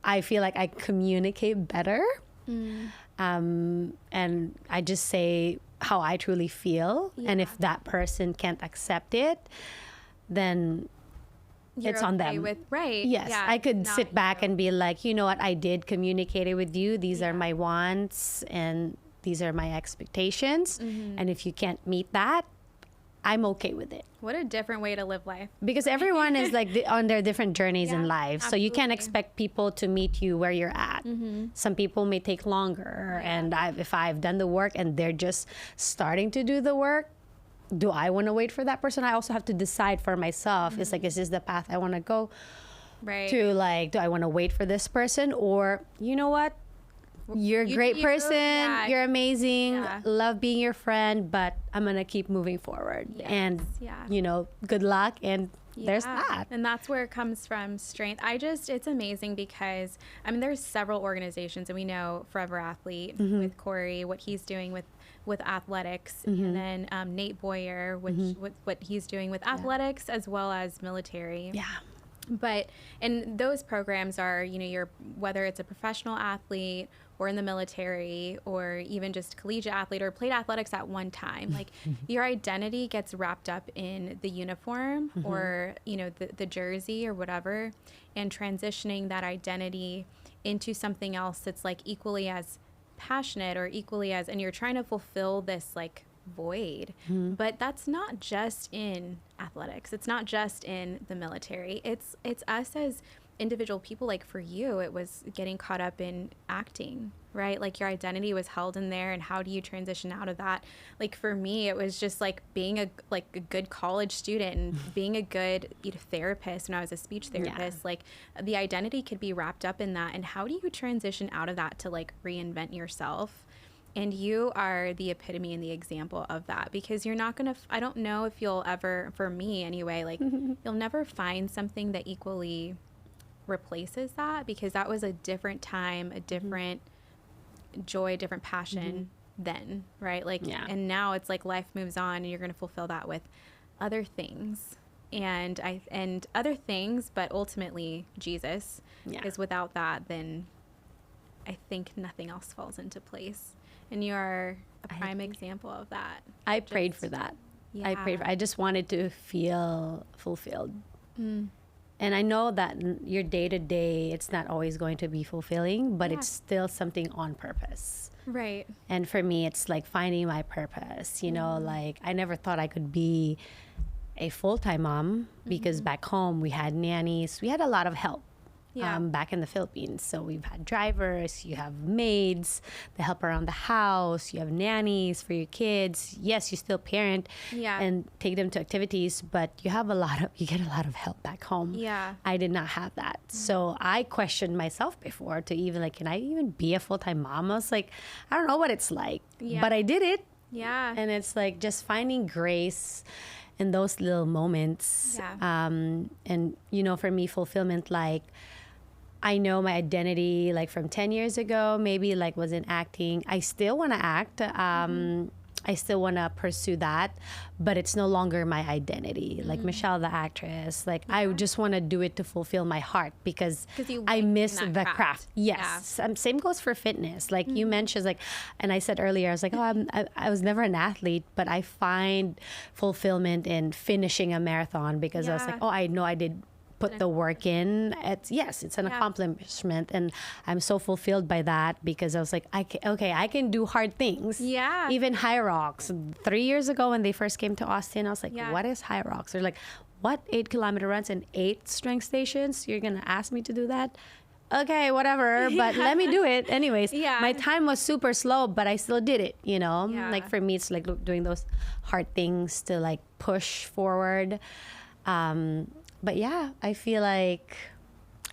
I communicate better, and I just say how I truly feel, and if that person can't accept it, then it's on them. Yes, I could sit back and be like, you know what, I did communicate it with you. These are my wants and these are my expectations. And if you can't meet that, I'm okay with it. What a different way to live life. Because everyone is like on their different journeys in life. Absolutely. So you can't expect people to meet you where you're at. Some people may take longer. And if I've done the work and they're just starting to do the work, do I want to wait for that person? I also have to decide for myself. It's like, is this the path I want to go? Right. To like, do I want to wait for this person? Or, you know what? You're a great person. You're amazing. Love being your friend, but I'm going to keep moving forward. And, you know, good luck. And there's that. And that's where it comes from, strength. It's amazing because, I mean, there's several organizations, and we know Forever Athlete with Corey, what he's doing with athletics, and then Nate Boyer, with what he's doing with athletics as well as military. And those programs are, you know, whether it's a professional athlete or in the military or even just collegiate athlete or played athletics at one time, like your identity gets wrapped up in the uniform or, you know, the jersey or whatever, and transitioning that identity into something else that's like equally as passionate or equally as, and you're trying to fulfill this like void. But that's not just in athletics. It's not just in the military. It's us as individual people. Like for you, it was getting caught up in acting, right? Like your identity was held in there, and how do you transition out of that? Like for me, it was just like being a good college student and being a good therapist when I was a speech therapist. Like the identity could be wrapped up in that, and how do you transition out of that to like reinvent yourself? And you are the epitome and the example of that, because you're not gonna I don't know if you'll ever, for me anyway, like you'll never find something that equally replaces that, because that was a different time, a different joy, different passion then, right? Like, and now it's like life moves on, and you're going to fulfill that with other things, and other things, but ultimately Jesus, because without that, then I think nothing else falls into place. And you are a prime example of that. I prayed for that. I just wanted to feel fulfilled. And I know that your day-to-day, it's not always going to be fulfilling, but it's still something on purpose. Right. And for me, it's like finding my purpose. You know, like I never thought I could be a full-time mom, because back home we had nannies. We had a lot of help back in the Philippines. So we've had drivers, you have maids that help around the house, you have nannies for your kids. Yes, you still parent and take them to activities, but you get a lot of help back home. I did not have that. So I questioned myself before to even like, can I even be a full-time mom? I was like, I don't know what it's like, but I did it. And it's like just finding grace in those little moments. And you know, for me, fulfillment, like I know my identity, like from 10 years ago, maybe like was in acting. I still want to act. I still want to pursue that, but it's no longer my identity. Like Michelle, the actress, like I just want to do it to fulfill my heart, because I miss the craft. Yes. Same goes for fitness. Like you mentioned, like, and I said earlier, I was like, I was never an athlete, but I find fulfillment in finishing a marathon, because I was like, I know I did put the work in. It's an accomplishment, and I'm so fulfilled by that, because I was like, I can do hard things. Even high rocks. 3 years ago when they first came to Austin, I was like, what is high rocks? They're like, what, 8-kilometer runs and 8 strength stations? You're gonna ask me to do that? Okay, whatever, but let me do it anyways. My time was super slow, but I still did it, you know? Like for me, it's like doing those hard things to like push forward. But yeah, I feel like,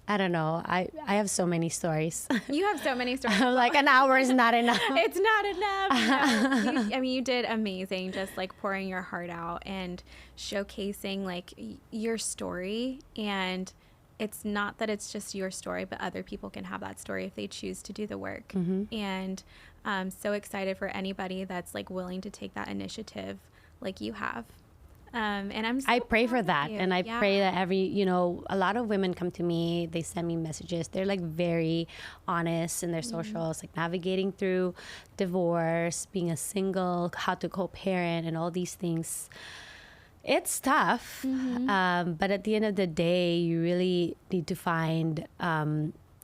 I don't know. I have so many stories. You have so many stories. Like an hour is not enough. It's not enough. No. You did amazing, just like pouring your heart out and showcasing like your story. And it's not that it's just your story, but other people can have that story if they choose to do the work. And I'm so excited for anybody that's like willing to take that initiative like you have. And I pray for that. And I pray that a lot of women come to me, they send me messages. They're like very honest in their socials, like navigating through divorce, being a single, how to co-parent and all these things. It's tough. But at the end of the day, you really need to find,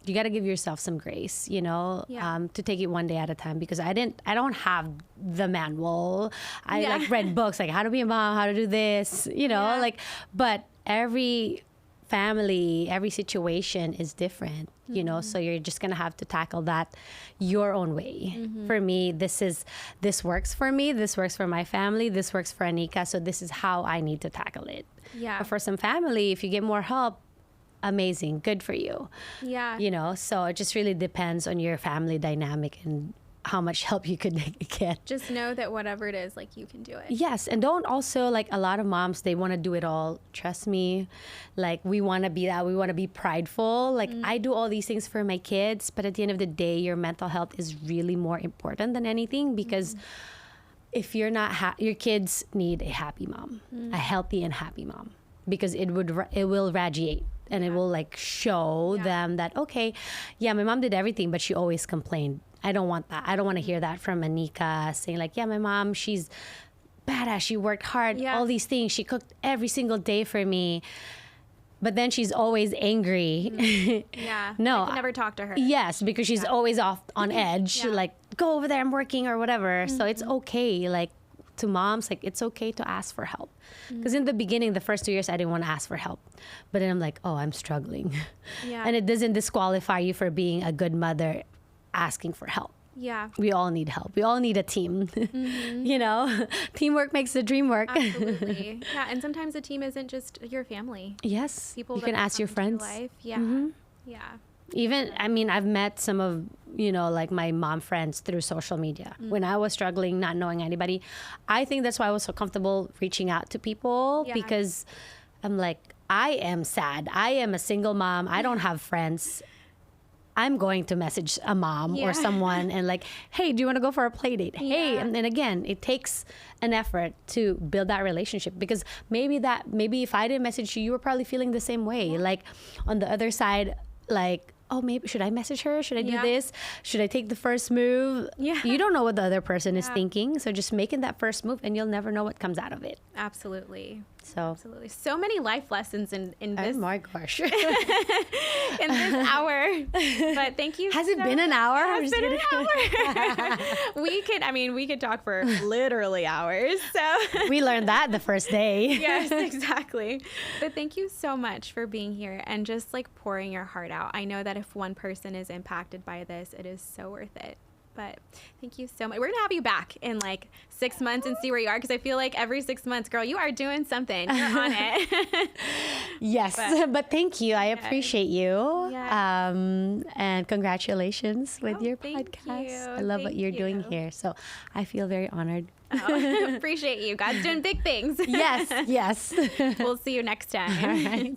you got to give yourself some grace, to take it one day at a time, because I don't have the manual. I like read books, like how to be a mom, how to do this, but every family, every situation is different, so you're just going to have to tackle that your own way. For me, this works for me. This works for my family. This works for Anika. So this is how I need to tackle it. But for some family, if you get more help, amazing, good for you. So it just really depends on your family dynamic and how much help you could get. Just know that whatever it is, like, you can do it. Yes, and don't also, like, a lot of moms, they want to do it all. Trust me, like, we want to be that. We want to be prideful. Like, I do all these things for my kids, but at the end of the day, your mental health is really more important than anything, because if you're not your kids need a happy mom, a healthy and happy mom, because it will radiate. And it will like show them that, okay, my mom did everything, but she always complained. I don't want that. I don't want to hear that from Anika saying like, my mom, she's badass. She worked hard, all these things. She cooked every single day for me. But then she's always angry. No. I can never talk to her. Yes, because she's always off on edge. Like, go over there, I'm working or whatever. So it's okay. Like to moms, like it's okay to ask for help. Because in the beginning, the first 2 years, I didn't want to ask for help. But then I'm like, oh, I'm struggling. Yeah. And it doesn't disqualify you for being a good mother asking for help. Yeah. We all need help. We all need a team. You know, teamwork makes the dream work. Absolutely. Yeah. And sometimes a team isn't just your family. Yes. People you that can have ask your come into friends. life. Yeah. Yeah. Even, I mean, I've met some of, you know, like my mom friends through social media. When I was struggling, not knowing anybody, I think that's why I was so comfortable reaching out to people, because I'm like, I am sad. I am a single mom. I don't have friends. I'm going to message a mom or someone and like, hey, do you want to go for a play date? Hey, and then again, it takes an effort to build that relationship, because maybe if I didn't message you, you were probably feeling the same way. Like on the other side, like, oh, maybe should I message her? Should I do this? Should I take the first move? Yeah. You don't know what the other person is thinking. So just making that first move, and you'll never know what comes out of it. Absolutely. So absolutely. So many life lessons in this. Oh my gosh. In this hour. But thank you. Has it been an hour? It's been an hour. we could talk for literally hours. So we learned that the first day. Yes, exactly. But thank you so much for being here and just like pouring your heart out. I know that if one person is impacted by this, it is so worth it. But thank you so much. We're going to have you back in like 6 months and see where you are, because I feel like every 6 months, girl, you are doing something. You're on it. Yes. But thank you. I appreciate you. Yeah. And congratulations with your thank podcast. you. I love what you're doing here. So I feel very honored. Oh, appreciate you. God's doing big things. Yes. We'll see you next time. All right.